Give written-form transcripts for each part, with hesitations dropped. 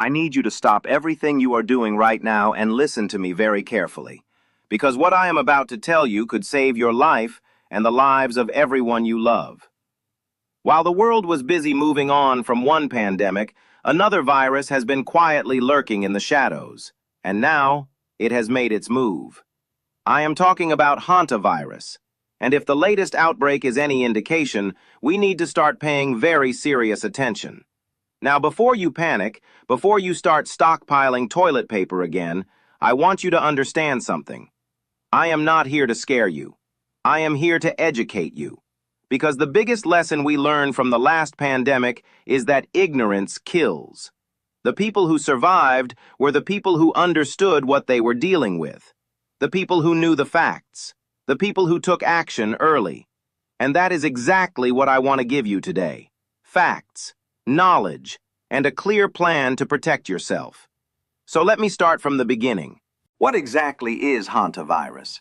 I need you to stop everything you are doing right now and listen to me very carefully, because what I am about to tell you could save your life and the lives of everyone you love. While the world was busy moving on from one pandemic, another virus has been quietly lurking in the shadows, and now it has made its move. I am talking about Hantavirus, and if the latest outbreak is any indication, we need to start paying very serious attention. Now, before you panic, before you start stockpiling toilet paper again, I want you to understand something. I am not here to scare you. I am here to educate you. Because the biggest lesson we learned from the last pandemic is that ignorance kills. The people who survived were the people who understood what they were dealing with. The people who knew the facts. The people who took action early. And that is exactly what I want to give you today. Facts, knowledge, and a clear plan to protect yourself. So let me start from the beginning. What exactly is Hantavirus?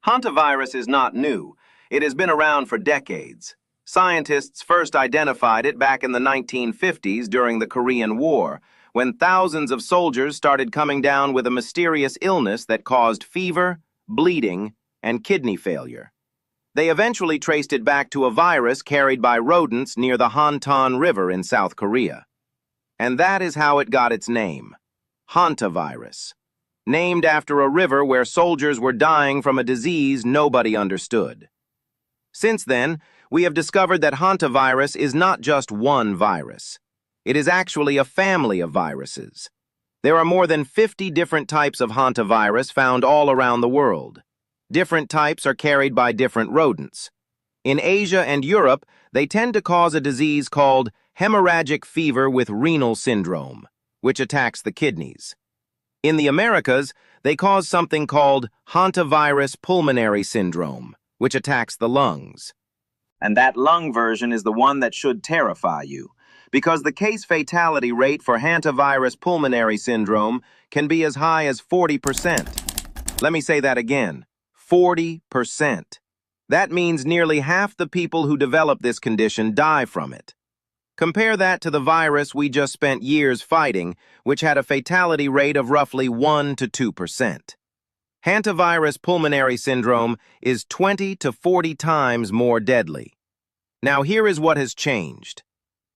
Hantavirus is not new. It has been around for decades. Scientists first identified it back in the 1950s during the Korean War, when thousands of soldiers started coming down with a mysterious illness that caused fever, bleeding, and kidney failure. They eventually traced it back to a virus carried by rodents near the Hantan River in South Korea. And that is how it got its name, Hantavirus, named after a river where soldiers were dying from a disease nobody understood. Since then, we have discovered that Hantavirus is not just one virus. It is actually a family of viruses. There are more than 50 different types of Hantavirus found all around the world. Different types are carried by different rodents. In Asia and Europe, they tend to cause a disease called hemorrhagic fever with renal syndrome, which attacks the kidneys. In the Americas, they cause something called Hantavirus pulmonary syndrome, which attacks the lungs. And that lung version is the one that should terrify you, because the case fatality rate for Hantavirus pulmonary syndrome can be as high as 40%. Let me say that again. 40%. That means nearly half the people who develop this condition die from it. Compare that to the virus we just spent years fighting, which had a fatality rate of roughly 1 to 2%. Hantavirus pulmonary syndrome is 20 to 40 times more deadly. Now here is what has changed.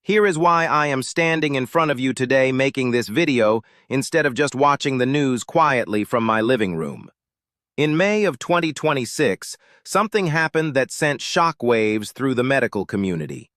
Here is why I am standing in front of you today making this video instead of just watching the news quietly from my living room. In May of 2026, something happened that sent shockwaves through the medical community.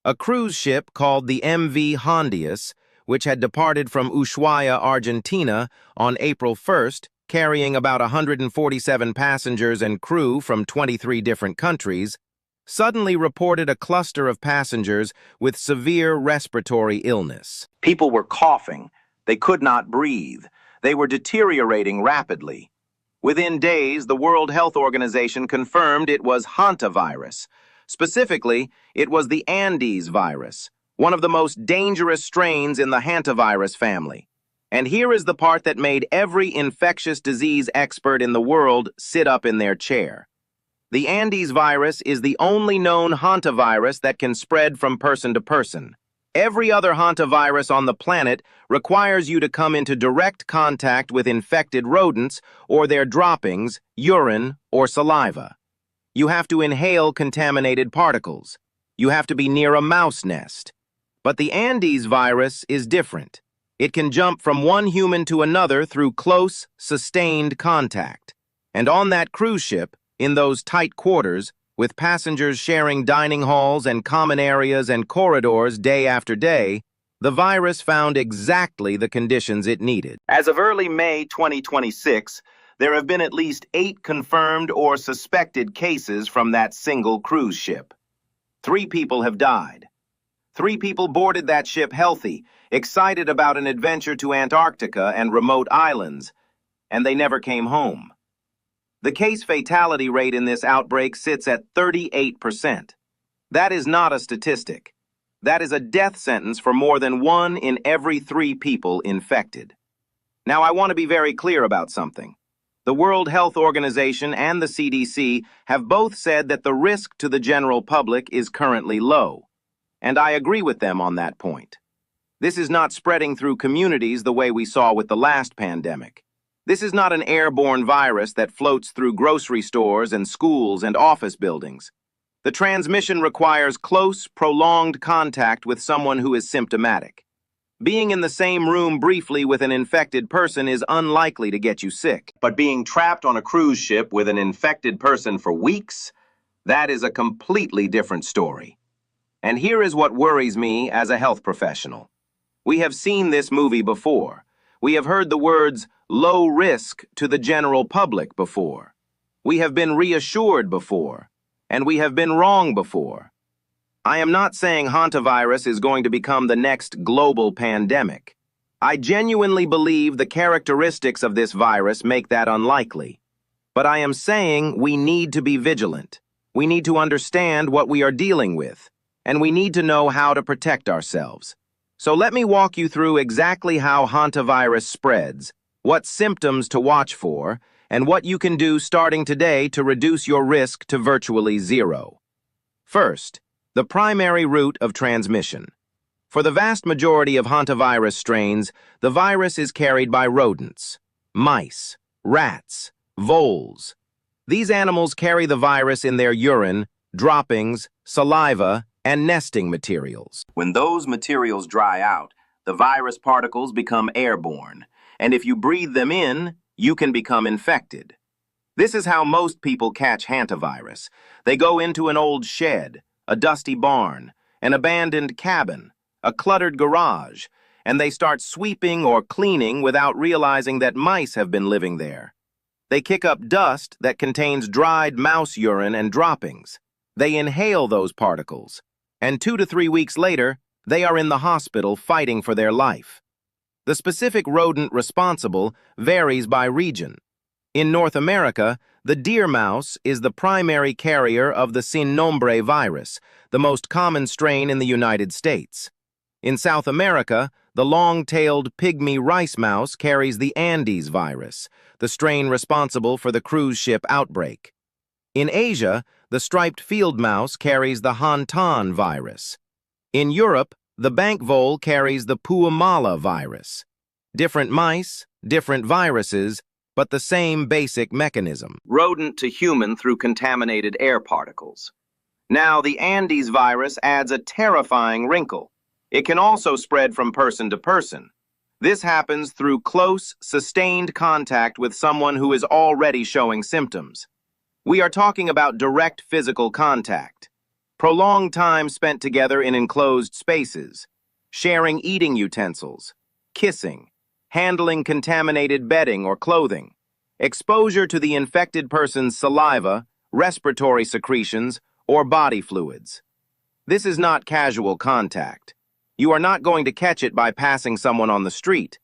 A cruise ship called the MV Hantavirus, which had departed from Ushuaia, Argentina on April 1st, carrying about 147 passengers and crew from 23 different countries, suddenly reported a cluster of passengers with severe respiratory illness. People were coughing. They could not breathe. They were deteriorating rapidly. Within days, the World Health Organization confirmed it was Hantavirus. Specifically, it was the Andes virus, one of the most dangerous strains in the Hantavirus family. And here is the part that made every infectious disease expert in the world sit up in their chair. The Andes virus is the only known hantavirus that can spread from person to person. Every other hantavirus on the planet requires you to come into direct contact with infected rodents or their droppings, urine, or saliva. You have to inhale contaminated particles. You have to be near a mouse nest. But the Andes virus is different. It can jump from one human to another through close, sustained contact. And on that cruise ship, in those tight quarters, with passengers sharing dining halls and common areas and corridors day after day, the virus found exactly the conditions it needed. As of early May 2026, there have been at least 8 confirmed or suspected cases from that single cruise ship. 3 people have died. 3 people boarded that ship healthy, excited about an adventure to Antarctica and remote islands, and they never came home. The case fatality rate in this outbreak sits at 38%. That is not a statistic. That is a death sentence for more than 1 in every 3 people infected. Now, I want to be very clear about something. The World Health Organization and the CDC have both said that the risk to the general public is currently low, and I agree with them on that point. This is not spreading through communities the way we saw with the last pandemic. This is not an airborne virus that floats through grocery stores and schools and office buildings. The transmission requires close, prolonged contact with someone who is symptomatic. Being in the same room briefly with an infected person is unlikely to get you sick. But being trapped on a cruise ship with an infected person for weeks, that is a completely different story. And here is what worries me as a health professional. We have seen this movie before. We have heard the words low risk to the general public before. We have been reassured before. And we have been wrong before. I am not saying hantavirus is going to become the next global pandemic. I genuinely believe the characteristics of this virus make that unlikely. But I am saying we need to be vigilant. We need to understand what we are dealing with, and we need to know how to protect ourselves. So let me walk you through exactly how hantavirus spreads, what symptoms to watch for, and what you can do starting today to reduce your risk to virtually zero. First, the primary route of transmission. For the vast majority of hantavirus strains, the virus is carried by rodents, mice, rats, voles. These animals carry the virus in their urine, droppings, saliva, and nesting materials. When those materials dry out, the virus particles become airborne, and if you breathe them in, you can become infected. This is how most people catch hantavirus. They go into an old shed, a dusty barn, an abandoned cabin, a cluttered garage, and they start sweeping or cleaning without realizing that mice have been living there. They kick up dust that contains dried mouse urine and droppings. They inhale those particles, and 2 to 3 weeks later, they are in the hospital fighting for their life. The specific rodent responsible varies by region. In North America, the deer mouse is the primary carrier of the sin nombre virus, the most common strain in the United States. In South America, the long-tailed pygmy rice mouse carries the Andes virus, the strain responsible for the cruise ship outbreak. In Asia, the striped field mouse carries the Hantan virus. In Europe, the bank vole carries the Puamala virus. Different mice, different viruses, but the same basic mechanism. Rodent to human through contaminated air particles. Now, the Andes virus adds a terrifying wrinkle. It can also spread from person to person. This happens through close, sustained contact with someone who is already showing symptoms. We are talking about direct physical contact. Prolonged time spent together in enclosed spaces, sharing eating utensils, kissing, handling contaminated bedding or clothing, exposure to the infected person's saliva, respiratory secretions, or body fluids. This is not casual contact. You are not going to catch it by passing someone on the street.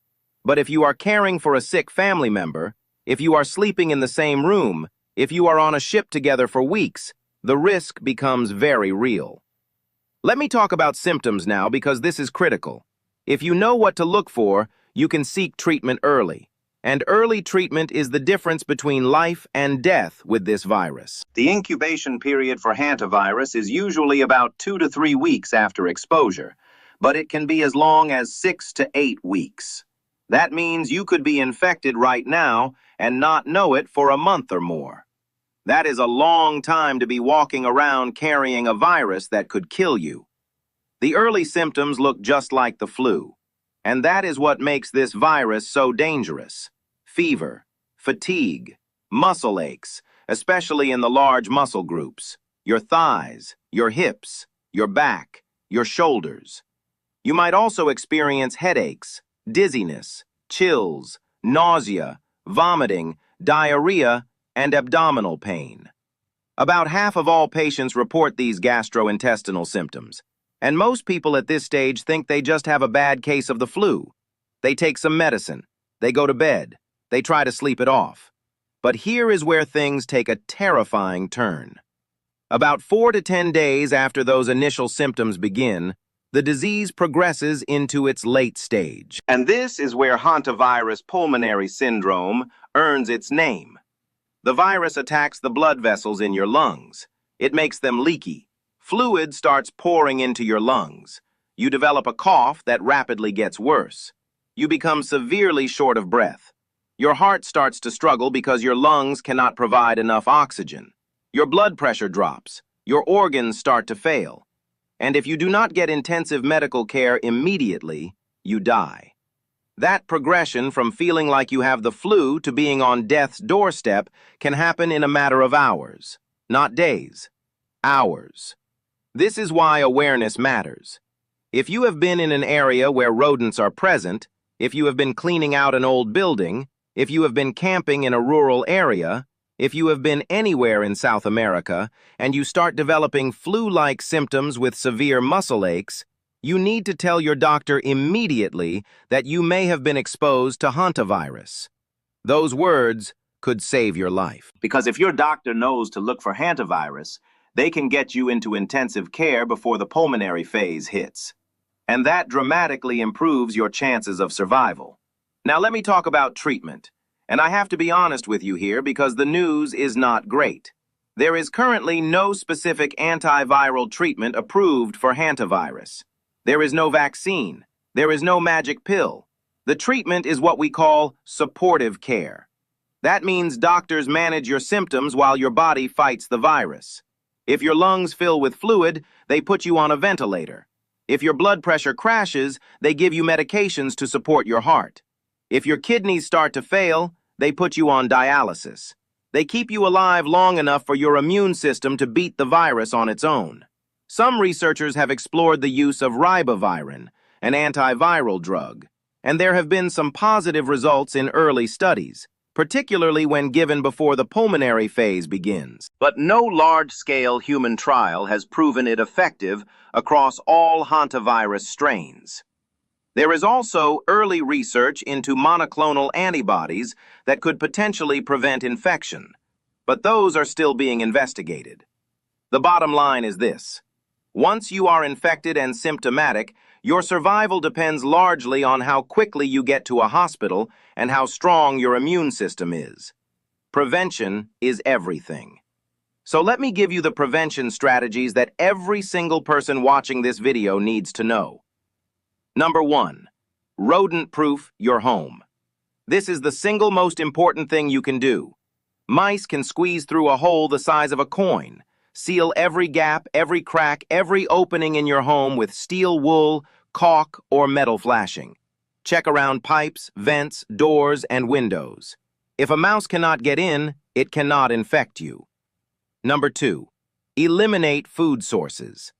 But if you are caring for a sick family member, if you are sleeping in the same room, if you are on a ship together for weeks, the risk becomes very real. Let me talk about symptoms now because this is critical. If you know what to look for, you can seek treatment early. And early treatment is the difference between life and death with this virus. The incubation period for hantavirus is usually about 2 to 3 weeks after exposure, but it can be as long as 6 to 8 weeks. That means you could be infected right now and not know it for a month or more. That is a long time to be walking around carrying a virus that could kill you. The early symptoms look just like the flu, and that is what makes this virus so dangerous. Fever, fatigue, muscle aches, especially in the large muscle groups, your thighs, your hips, your back, your shoulders. You might also experience headaches, dizziness, chills, nausea, vomiting, diarrhea, and abdominal pain. About half of all patients report these gastrointestinal symptoms, and most people at this stage think they just have a bad case of the flu. They take some medicine, they go to bed, they try to sleep it off. But here is where things take a terrifying turn. About 4 to 10 days after those initial symptoms begin, the disease progresses into its late stage. And this is where hantavirus pulmonary syndrome earns its name. The virus attacks the blood vessels in your lungs. It makes them leaky. Fluid starts pouring into your lungs. You develop a cough that rapidly gets worse. You become severely short of breath. Your heart starts to struggle because your lungs cannot provide enough oxygen. Your blood pressure drops. Your organs start to fail. And if you do not get intensive medical care immediately, you die. That progression from feeling like you have the flu to being on death's doorstep can happen in a matter of hours, not days, hours. This is why awareness matters. If you have been in an area where rodents are present, if you have been cleaning out an old building, if you have been camping in a rural area, if you have been anywhere in South America, and you start developing flu-like symptoms with severe muscle aches, you need to tell your doctor immediately that you may have been exposed to Hantavirus. Those words could save your life. Because if your doctor knows to look for hantavirus, they can get you into intensive care before the pulmonary phase hits. And that dramatically improves your chances of survival. Now let me talk about treatment. And I have to be honest with you here because the news is not great. There is currently no specific antiviral treatment approved for hantavirus. There is no vaccine. There is no magic pill. The treatment is what we call supportive care. That means doctors manage your symptoms while your body fights the virus. If your lungs fill with fluid, they put you on a ventilator. If your blood pressure crashes, they give you medications to support your heart. If your kidneys start to fail, they put you on dialysis. They keep you alive long enough for your immune system to beat the virus on its own. Some researchers have explored the use of ribavirin, an antiviral drug, and there have been some positive results in early studies, particularly when given before the pulmonary phase begins. But no large-scale human trial has proven it effective across all hantavirus strains. There is also early research into monoclonal antibodies that could potentially prevent infection, but those are still being investigated. The bottom line is this. Once you are infected and symptomatic, your survival depends largely on how quickly you get to a hospital and how strong your immune system is. Prevention is everything. So let me give you the prevention strategies that every single person watching this video needs to know. Number 1, rodent-proof your home. This is the single most important thing you can do. Mice can squeeze through a hole the size of a coin. Seal every gap, every crack, every opening in your home with steel wool, caulk, or metal flashing. Check around pipes, vents, doors, and windows. If a mouse cannot get in, it cannot infect you. Number 2, eliminate food sources.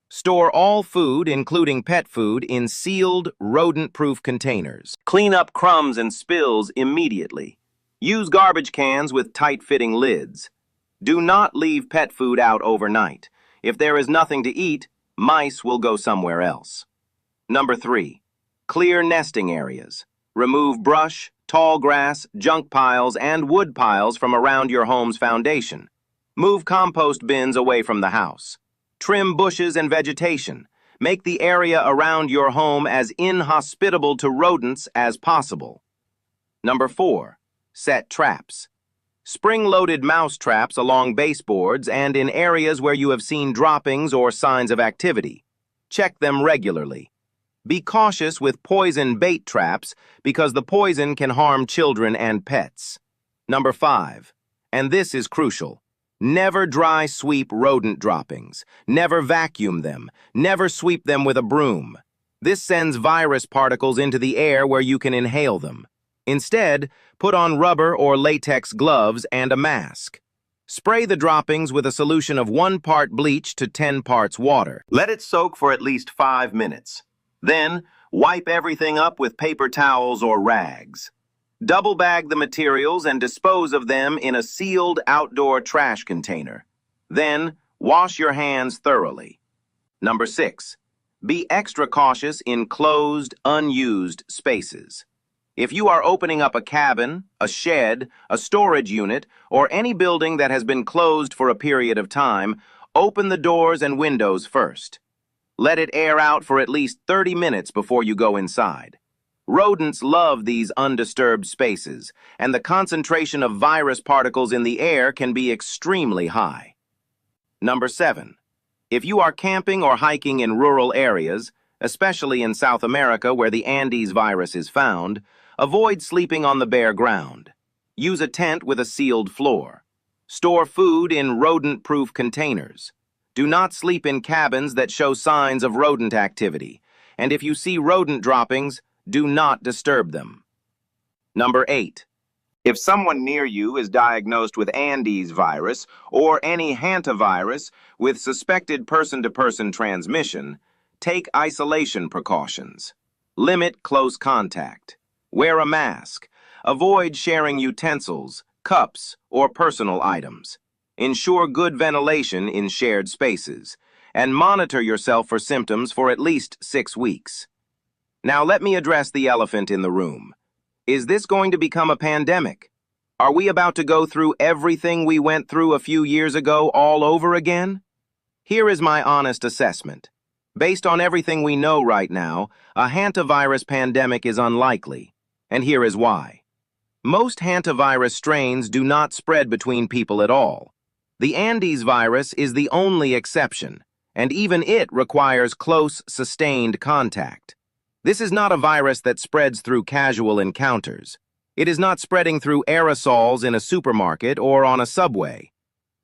Store all food, including pet food, in sealed, rodent-proof containers. Clean up crumbs and spills immediately. Use garbage cans with tight-fitting lids. Do not leave pet food out overnight. If there is nothing to eat, mice will go somewhere else. Number 3, clear nesting areas. Remove brush, tall grass, junk piles, and wood piles from around your home's foundation. Move compost bins away from the house. Trim bushes and vegetation. Make the area around your home as inhospitable to rodents as possible. Number 4, set traps. Spring-loaded mouse traps along baseboards and in areas where you have seen droppings or signs of activity. Check them regularly. Be cautious with poison bait traps because the poison can harm children and pets. Number 5, and this is crucial. Never dry sweep rodent droppings. Never vacuum them. Never sweep them with a broom. This sends virus particles into the air where you can inhale them. Instead, put on rubber or latex gloves and a mask. Spray the droppings with a solution of 1 part bleach to 10 parts water. Let it soak for at least 5 minutes. Then, wipe everything up with paper towels or rags. Double bag the materials and dispose of them in a sealed outdoor trash container. Then, wash your hands thoroughly. Number 6, be extra cautious in closed, unused spaces. If you are opening up a cabin, a shed, a storage unit, or any building that has been closed for a period of time, open the doors and windows first. Let it air out for at least 30 minutes before you go inside. Rodents love these undisturbed spaces, and the concentration of virus particles in the air can be extremely high. Number 7, if you are camping or hiking in rural areas, especially in South America where the Andes virus is found. Avoid sleeping on the bare ground. Use a tent with a sealed floor. Store food in rodent-proof containers. Do not sleep in cabins that show signs of rodent activity, and if you see rodent droppings, do not disturb them. Number 8. If someone near you is diagnosed with Andes virus or any hantavirus with suspected person-to-person transmission, take isolation precautions. Limit close contact. Wear a mask. Avoid sharing utensils, cups, or personal items. Ensure good ventilation in shared spaces, and monitor yourself for symptoms for at least 6 weeks. Now let me address the elephant in the room. Is this going to become a pandemic? Are we about to go through everything we went through a few years ago all over again? Here is my honest assessment. Based on everything we know right now, a hantavirus pandemic is unlikely, and here is why. Most hantavirus strains do not spread between people at all. The Andes virus is the only exception, and even it requires close, sustained contact. This is not a virus that spreads through casual encounters. It is not spreading through aerosols in a supermarket or on a subway.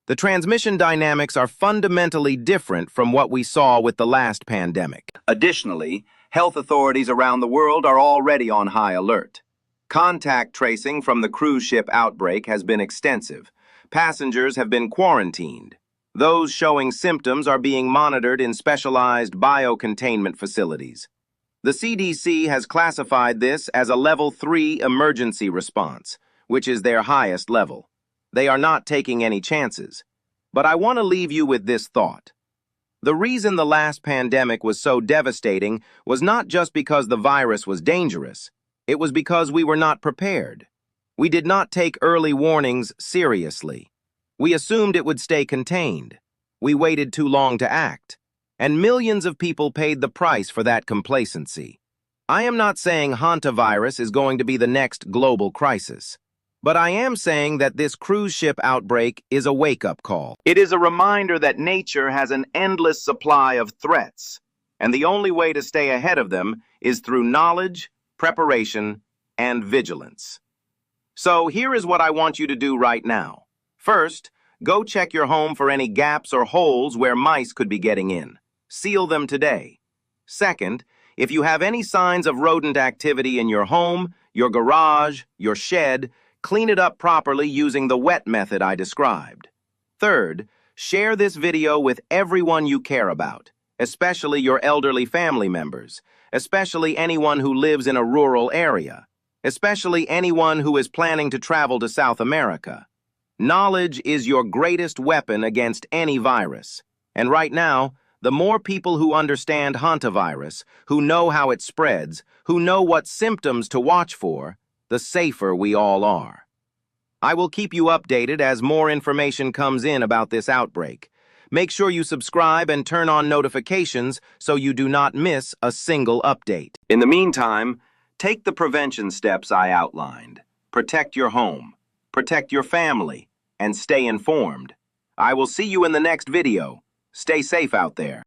The transmission dynamics are fundamentally different from what we saw with the last pandemic. Additionally, health authorities around the world are already on high alert. Contact tracing from the cruise ship outbreak has been extensive. Passengers have been quarantined. Those showing symptoms are being monitored in specialized biocontainment facilities. The CDC has classified this as a Level 3 emergency response, which is their highest level. They are not taking any chances. But I want to leave you with this thought. The reason the last pandemic was so devastating was not just because the virus was dangerous. It was because we were not prepared. We did not take early warnings seriously. We assumed it would stay contained. We waited too long to act. And millions of people paid the price for that complacency. I am not saying hantavirus is going to be the next global crisis, but I am saying that this cruise ship outbreak is a wake-up call. It is a reminder that nature has an endless supply of threats, and the only way to stay ahead of them is through knowledge, preparation, and vigilance. So here is what I want you to do right now. First, go check your home for any gaps or holes where mice could be getting in. Seal them today. Second, if you have any signs of rodent activity in your home, your garage, your shed, clean it up properly using the wet method I described. Third, share this video with everyone you care about, especially your elderly family members, especially anyone who lives in a rural area, especially anyone who is planning to travel to South America. Knowledge is your greatest weapon against any virus. And right now, the more people who understand hantavirus, who know how it spreads, who know what symptoms to watch for, the safer we all are. I will keep you updated as more information comes in about this outbreak. Make sure you subscribe and turn on notifications so you do not miss a single update. In the meantime, take the prevention steps I outlined. Protect your home, protect your family, and stay informed. I will see you in the next video. Stay safe out there.